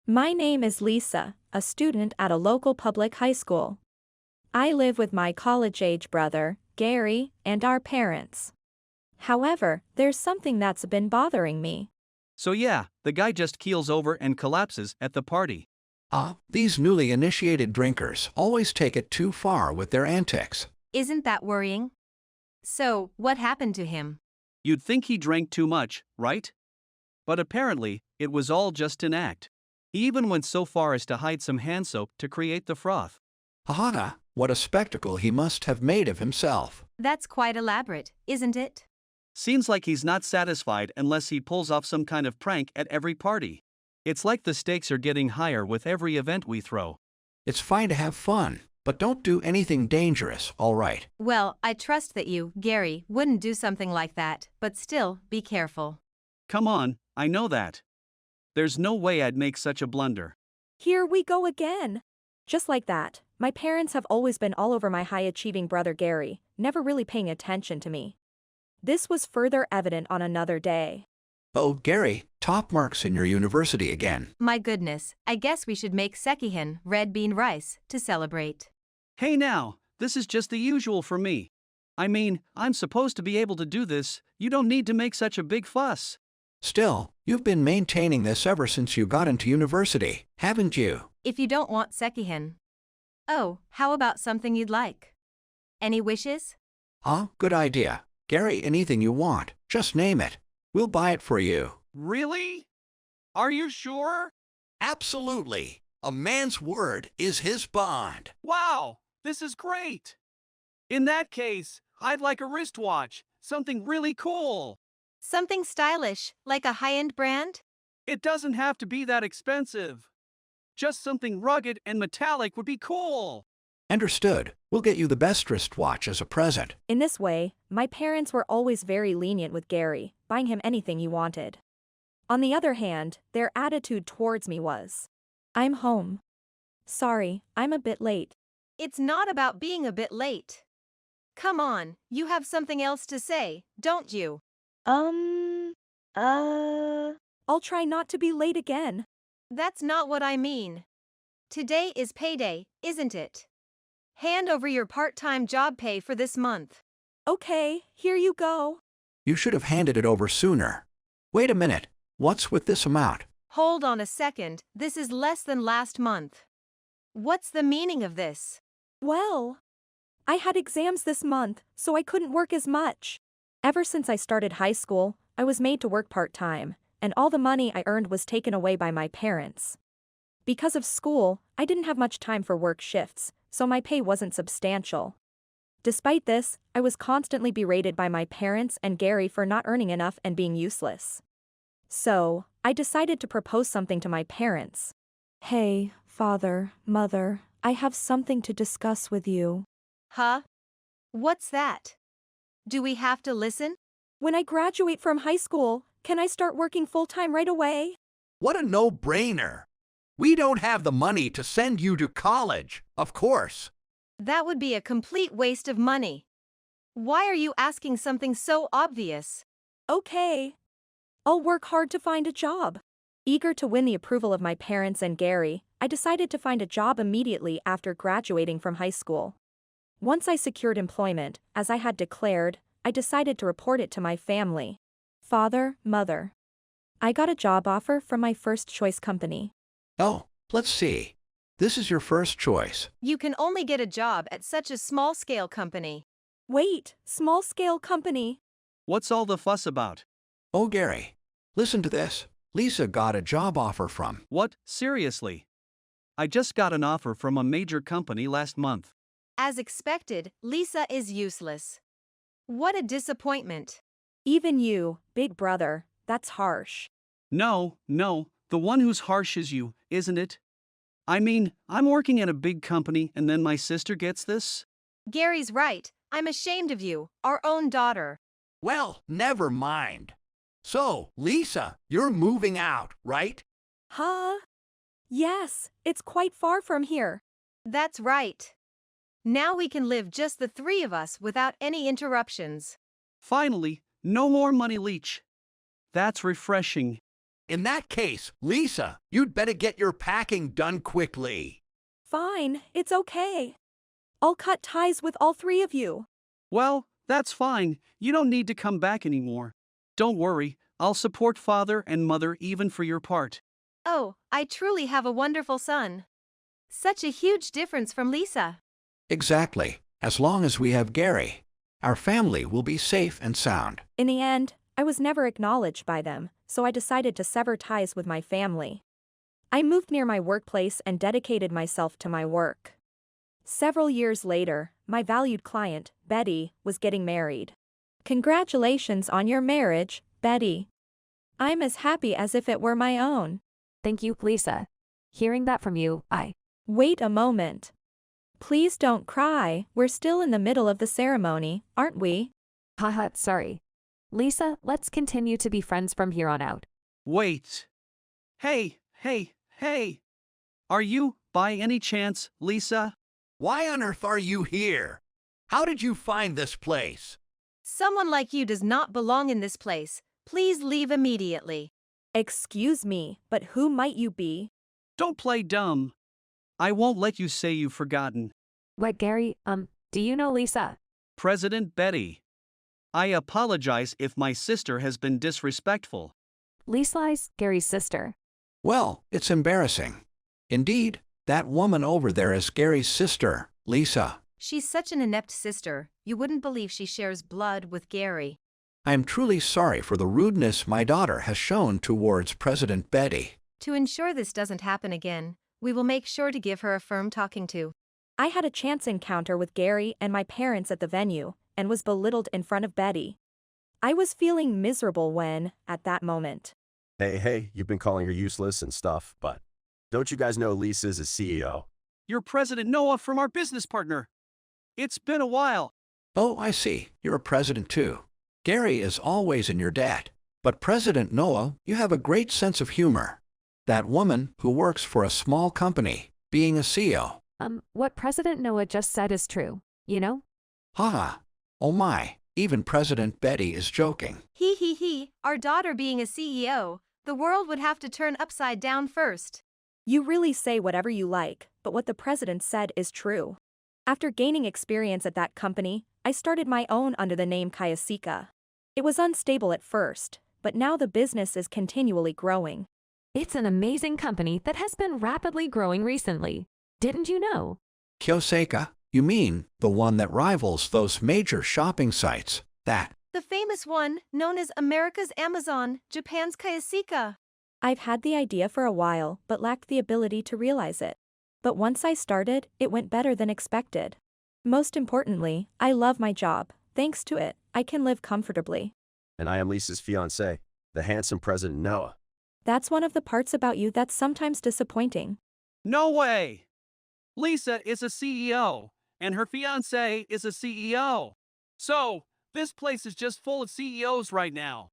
My name is Lisa, a student at a local public high school. I live with my college-age brother, Gary, and our parents. However, there's something that's been bothering me. So yeah, the guy just keels over and collapses at the party. These newly initiated drinkers always take it too far with their antics. Isn't that worrying? So, what happened to him? You'd think he drank too much, right? But apparently, it was all just an act. He even went so far as to hide some hand soap to create the froth. What a spectacle he must have made of himself. That's quite elaborate, isn't it? Seems like he's not satisfied unless he pulls off some kind of prank at every party. It's like the stakes are getting higher with every event we throw. It's fine to have fun, but don't do anything dangerous, all right? Well, I trust that you, Gary, wouldn't do something like that, but still, be careful. Come on, I know that. There's no way I'd make such a blunder. Here we go again. Just like that, my parents have always been all over my high-achieving brother Gary, never really paying attention to me. This was further evident on another day. Oh, Gary, top marks in your university again. My goodness, I guess we should make sekihin, red bean rice, to celebrate. Hey now, this is just the usual for me. I mean, I'm supposed to be able to do this, you don't need to make such a big fuss. Still, you've been maintaining this ever since you got into university, haven't you? If you don't want sekihin. Oh, how about something you'd like? Any wishes? Good idea. Gary, anything you want, just name it. We'll buy it for you. Really? Are you sure? Absolutely. A man's word is his bond. Wow, this is great. In that case, I'd like a wristwatch, something really cool. Something stylish, like a high-end brand? It doesn't have to be that expensive. Just something rugged and metallic would be cool. Understood. We'll get you the best wristwatch as a present. In this way, my parents were always very lenient with Gary, buying him anything he wanted. On the other hand, their attitude towards me was, "I'm home. Sorry, I'm a bit late." It's not about being a bit late. Come on, you have something else to say, don't you? I'll try not to be late again. That's not what I mean. Today is payday, isn't it? Hand over your part-time job pay for this month. Okay, here you go. You should have handed it over sooner. Wait a minute. What's with this amount? Hold on a second, this is less than last month. What's the meaning of this? Well, I had exams this month, so I couldn't work as much. Ever since I started high school, I was made to work part-time, and all the money I earned was taken away by my parents. Because of school, I didn't have much time for work shifts, so my pay wasn't substantial. Despite this, I was constantly berated by my parents and Gary for not earning enough and being useless. So, I decided to propose something to my parents. "Hey, father, mother, I have something to discuss with you." Huh? What's that? Do we have to listen? When I graduate from high school, can I start working full-time right away? What a no-brainer. We don't have the money to send you to college, of course. That would be a complete waste of money. Why are you asking something so obvious? Okay. I'll work hard to find a job. Eager to win the approval of my parents and Gary, I decided to find a job immediately after graduating from high school. Once I secured employment, as I had declared, I decided to report it to my family. Father, mother. I got a job offer from my first choice company. Oh, let's see. This is your first choice. You can only get a job at such a small-scale company. Wait, small-scale company? What's all the fuss about? Oh, Gary, listen to this. Lisa got a job offer from. What, seriously? I just got an offer from a major company last month. As expected, Lisa is useless. What a disappointment. Even you, big brother, that's harsh. No, the one who's harsh is you, isn't it? I mean, I'm working at a big company and then my sister gets this? Gary's right. I'm ashamed of you, our own daughter. Well, never mind. So, Lisa, you're moving out, right? Huh? Yes, it's quite far from here. That's right. Now we can live just the three of us without any interruptions. Finally, no more money leech. That's refreshing. In that case, Lisa, you'd better get your packing done quickly. Fine, it's okay. I'll cut ties with all three of you. Well, that's fine. You don't need to come back anymore. Don't worry, I'll support father and mother even for your part. Oh, I truly have a wonderful son. Such a huge difference from Lisa. Exactly. As long as we have Gary, our family will be safe and sound. In the end, I was never acknowledged by them, so I decided to sever ties with my family. I moved near my workplace and dedicated myself to my work. Several years later, my valued client, Betty, was getting married. Congratulations on your marriage, Betty. I'm as happy as if it were my own. Thank you, Lisa. Hearing that from you, Wait a moment. Please don't cry, we're still in the middle of the ceremony, aren't we? Haha, sorry. Lisa, let's continue to be friends from here on out. Wait. Hey. Are you, by any chance, Lisa? Why on earth are you here? How did you find this place? Someone like you does not belong in this place. Please leave immediately. Excuse me, but who might you be? Don't play dumb. I won't let you say you've forgotten. What, Gary, do you know Lisa? President Betty. I apologize if my sister has been disrespectful. Lisa's Gary's sister. Well, it's embarrassing. Indeed, that woman over there is Gary's sister, Lisa. She's such an inept sister, you wouldn't believe she shares blood with Gary. I am truly sorry for the rudeness my daughter has shown towards President Betty. To ensure this doesn't happen again, we will make sure to give her a firm talking to. I had a chance encounter with Gary and my parents at the venue, and was belittled in front of Betty. I was feeling miserable when, at that moment. Hey, you've been calling her useless and stuff, but don't you guys know Lisa's a CEO? You're President Noah from our business partner. It's been a while. Oh, I see. You're a president too. Gary is always in your debt. But President Noah, you have a great sense of humor. That woman who works for a small company, being a CEO. What President Noah just said is true, you know? Haha. Oh my, even President Betty is joking. He, our daughter being a CEO, the world would have to turn upside down first. You really say whatever you like, but what the president said is true. After gaining experience at that company, I started my own under the name Kayasika. It was unstable at first, but now the business is continually growing. It's an amazing company that has been rapidly growing recently. Didn't you know? Kiyosaka, you mean the one that rivals those major shopping sites, that? The famous one, known as America's Amazon, Japan's Kayasika. I've had the idea for a while, but lacked the ability to realize it. But once I started, it went better than expected. Most importantly, I love my job. Thanks to it, I can live comfortably. And I am Lisa's fiancé, the handsome President Noah. That's one of the parts about you that's sometimes disappointing. No way! Lisa is a CEO, and her fiancé is a CEO. So, this place is just full of CEOs right now.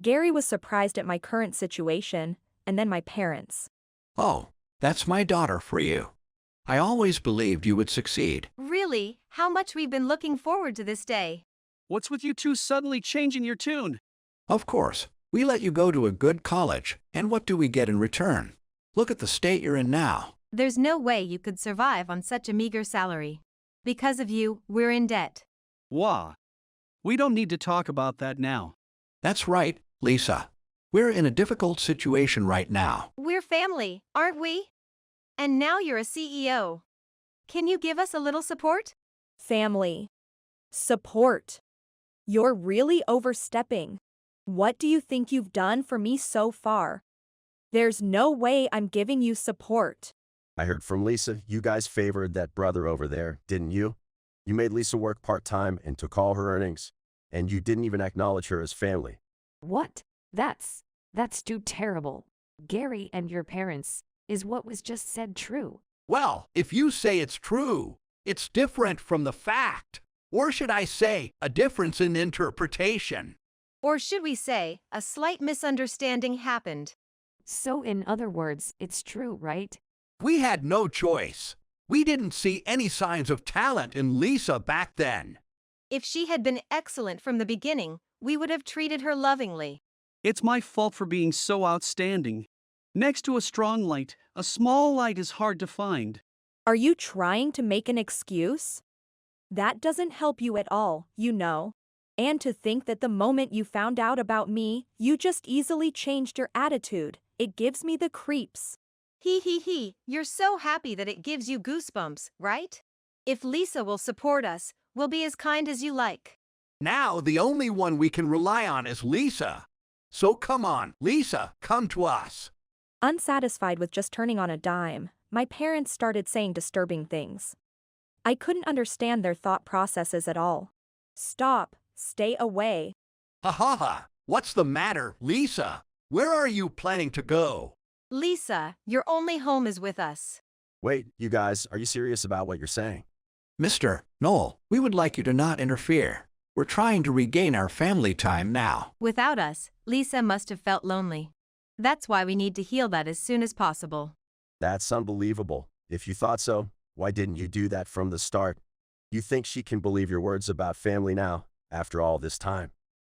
Gary was surprised at my current situation, and then my parents. Oh, that's my daughter for you. I always believed you would succeed. Really, how much we've been looking forward to this day. What's with you two suddenly changing your tune? Of course, we let you go to a good college, and what do we get in return? Look at the state you're in now. There's no way you could survive on such a meager salary. Because of you, we're in debt. Wah. We don't need to talk about that now. That's right, Lisa. We're in a difficult situation right now. We're family, aren't we? And now you're a CEO. Can you give us a little support? Family. Support. You're really overstepping. What do you think you've done for me so far? There's no way I'm giving you support. I heard from Lisa, you guys favored that brother over there, didn't you? You made Lisa work part-time and took all her earnings, and you didn't even acknowledge her as family. What? That's too terrible. Gary and your parents, is what was just said true? Well, if you say it's true, it's different from the fact. Or should I say, a difference in interpretation. Or should we say, a slight misunderstanding happened. So in other words, it's true, right? We had no choice. We didn't see any signs of talent in Lisa back then. If she had been excellent from the beginning, we would have treated her lovingly. It's my fault for being so outstanding. Next to a strong light, a small light is hard to find. Are you trying to make an excuse? That doesn't help you at all, you know. And to think that the moment you found out about me, you just easily changed your attitude, it gives me the creeps. He, you're so happy that it gives you goosebumps, right? If Lisa will support us, we'll be as kind as you like. Now the only one we can rely on is Lisa. So come on, Lisa, come to us. Unsatisfied with just turning on a dime, my parents started saying disturbing things. I couldn't understand their thought processes at all. Stop, stay away. Ha ha ha, what's the matter, Lisa? Where are you planning to go? Lisa, your only home is with us. Wait, you guys, are you serious about what you're saying? Mr. Noel, we would like you to not interfere. We're trying to regain our family time now. Without us, Lisa must have felt lonely. That's why we need to heal that as soon as possible. That's unbelievable. If you thought so, why didn't you do that from the start? You think she can believe your words about family now, after all this time?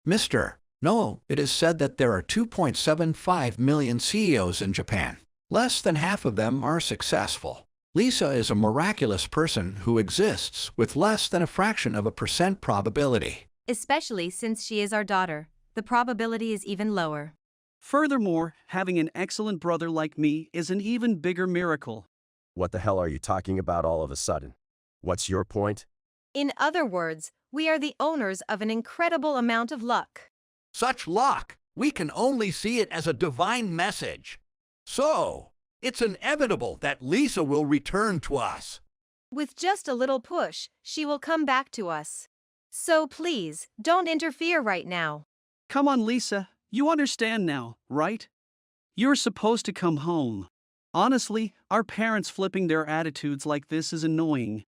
Mr. Noel, it is said that there are 2.75 million CEOs in Japan. Less than half of them are successful. Lisa is a miraculous person who exists with less than a fraction of a percent probability. Especially since she is our daughter, the probability is even lower. Furthermore, having an excellent brother like me is an even bigger miracle. What the hell are you talking about all of a sudden? What's your point? In other words, we are the owners of an incredible amount of luck. Such luck, we can only see it as a divine message. So, it's inevitable that Lisa will return to us. With just a little push, she will come back to us. So please, don't interfere right now. Come on, Lisa, you understand now, right? You're supposed to come home. Honestly, our parents flipping their attitudes like this is annoying.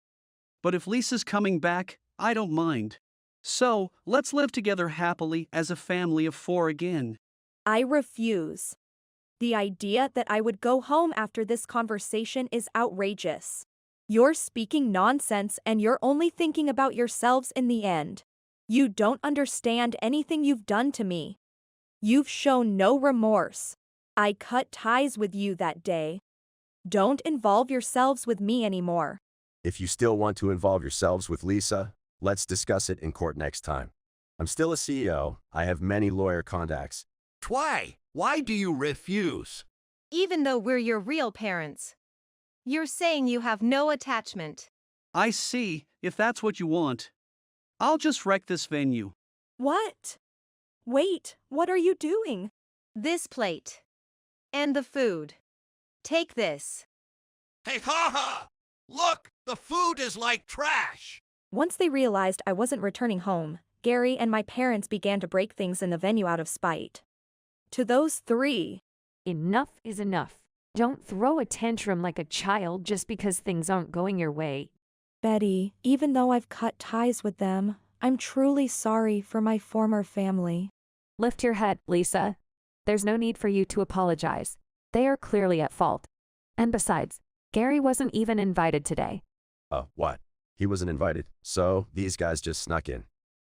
But if Lisa's coming back, I don't mind. So, let's live together happily as a family of 4 again. I refuse. The idea that I would go home after this conversation is outrageous. You're speaking nonsense and you're only thinking about yourselves in the end. You don't understand anything you've done to me. You've shown no remorse. I cut ties with you that day. Don't involve yourselves with me anymore. If you still want to involve yourselves with Lisa, let's discuss it in court next time. I'm still a CEO. I have many lawyer contacts. Why do you refuse? Even though we're your real parents. You're saying you have no attachment. I see, if that's what you want. I'll just wreck this venue. What? Wait, what are you doing? This plate. And the food. Take this. Hey, ha! Look, the food is like trash. Once they realized I wasn't returning home, Gary and my parents began to break things in the venue out of spite. To those 3. Enough is enough. Don't throw a tantrum like a child just because things aren't going your way. Betty, even though I've cut ties with them, I'm truly sorry for my former family. Lift your head, Lisa. There's no need for you to apologize. They are clearly at fault. And besides, Gary wasn't even invited today. What? He wasn't invited, so these guys just snuck in.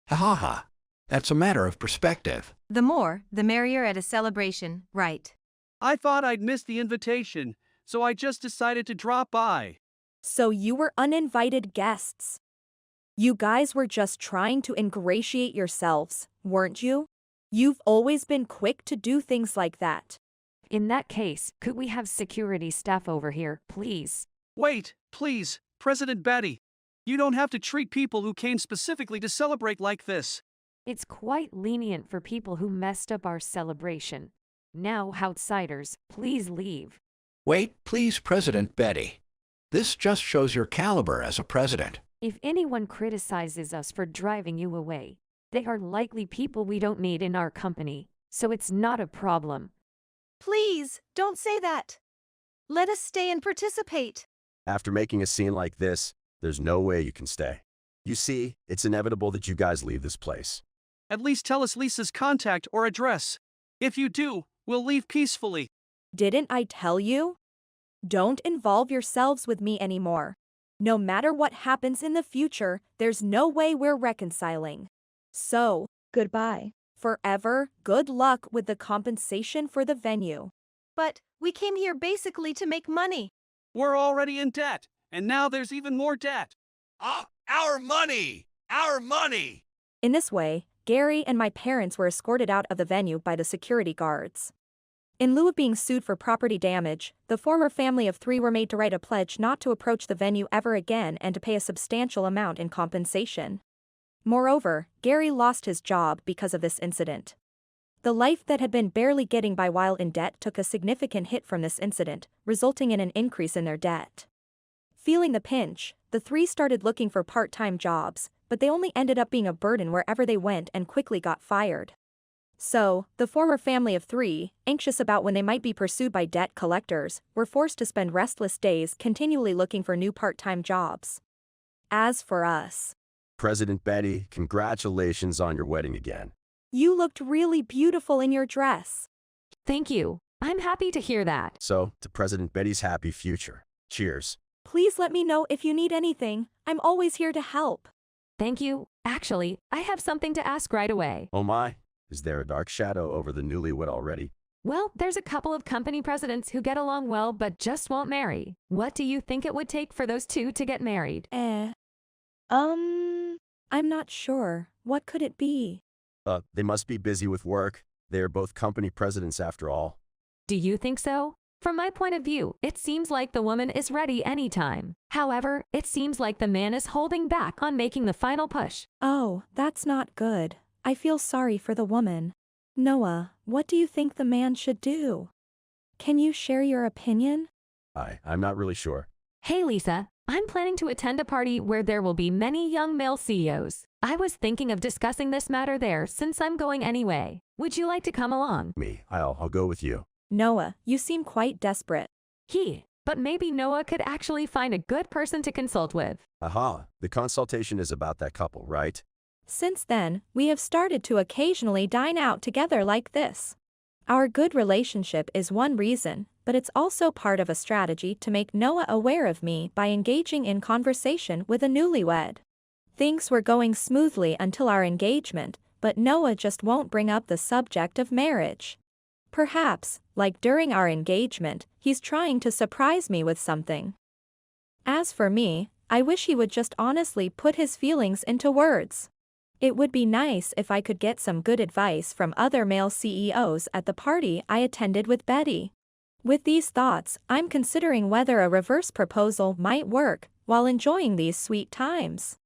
Ha! That's a matter of perspective. The more, the merrier at a celebration, right? I thought I'd missed the invitation, so I just decided to drop by. So you were uninvited guests. You guys were just trying to ingratiate yourselves, weren't you? You've always been quick to do things like that. In that case, could we have security staff over here, please? Wait, please, President Betty. You don't have to treat people who came specifically to celebrate like this. It's quite lenient for people who messed up our celebration. Now, outsiders, please leave. Wait, please, President Betty. This just shows your caliber as a president. If anyone criticizes us for driving you away, they are likely people we don't need in our company, so it's not a problem. Please, don't say that. Let us stay and participate. After making a scene like this, there's no way you can stay. You see, it's inevitable that you guys leave this place. At least tell us Lisa's contact or address. If you do, we'll leave peacefully. Didn't I tell you? Don't involve yourselves with me anymore. No matter what happens in the future, there's no way we're reconciling. So, goodbye. Forever, good luck with the compensation for the venue. But we came here basically to make money. We're already in debt, and now there's even more debt. Our money! Our money! In this way, Gary and my parents were escorted out of the venue by the security guards. In lieu of being sued for property damage, the former family of 3 were made to write a pledge not to approach the venue ever again and to pay a substantial amount in compensation. Moreover, Gary lost his job because of this incident. The life that had been barely getting by while in debt took a significant hit from this incident, resulting in an increase in their debt. Feeling the pinch, the 3 started looking for part-time jobs, but they only ended up being a burden wherever they went and quickly got fired. So, the former family of 3, anxious about when they might be pursued by debt collectors, were forced to spend restless days continually looking for new part-time jobs. As for us, President Betty, congratulations on your wedding again. you looked really beautiful in your dress. Thank you. I'm happy to hear that. So, to President Betty's happy future. Cheers. Please let me know if you need anything. I'm always here to help. Thank you. Actually, I have something to ask right away. Oh my, is there a dark shadow over the newlywed already? Well, there's a couple of company presidents who get along well but just won't marry. What do you think it would take for those 2 to get married? I'm not sure. What could it be? They must be busy with work. They are both company presidents after all. Do you think so? From my point of view, it seems like the woman is ready anytime. However, it seems like the man is holding back on making the final push. Oh, that's not good. I feel sorry for the woman. Noah, what do you think the man should do? Can you share your opinion? I'm not really sure. Hey Lisa, I'm planning to attend a party where there will be many young male CEOs. I was thinking of discussing this matter there since I'm going anyway. Would you like to come along? I'll go with you. Noah, you seem quite desperate. But maybe Noah could actually find a good person to consult with. Aha, the consultation is about that couple, right? Since then, we have started to occasionally dine out together like this. Our good relationship is one reason, but it's also part of a strategy to make Noah aware of me by engaging in conversation with a newlywed. Things were going smoothly until our engagement, but Noah just won't bring up the subject of marriage. Perhaps, like during our engagement, he's trying to surprise me with something. As for me, I wish he would just honestly put his feelings into words. It would be nice if I could get some good advice from other male CEOs at the party I attended with Betty. With these thoughts, I'm considering whether a reverse proposal might work while enjoying these sweet times.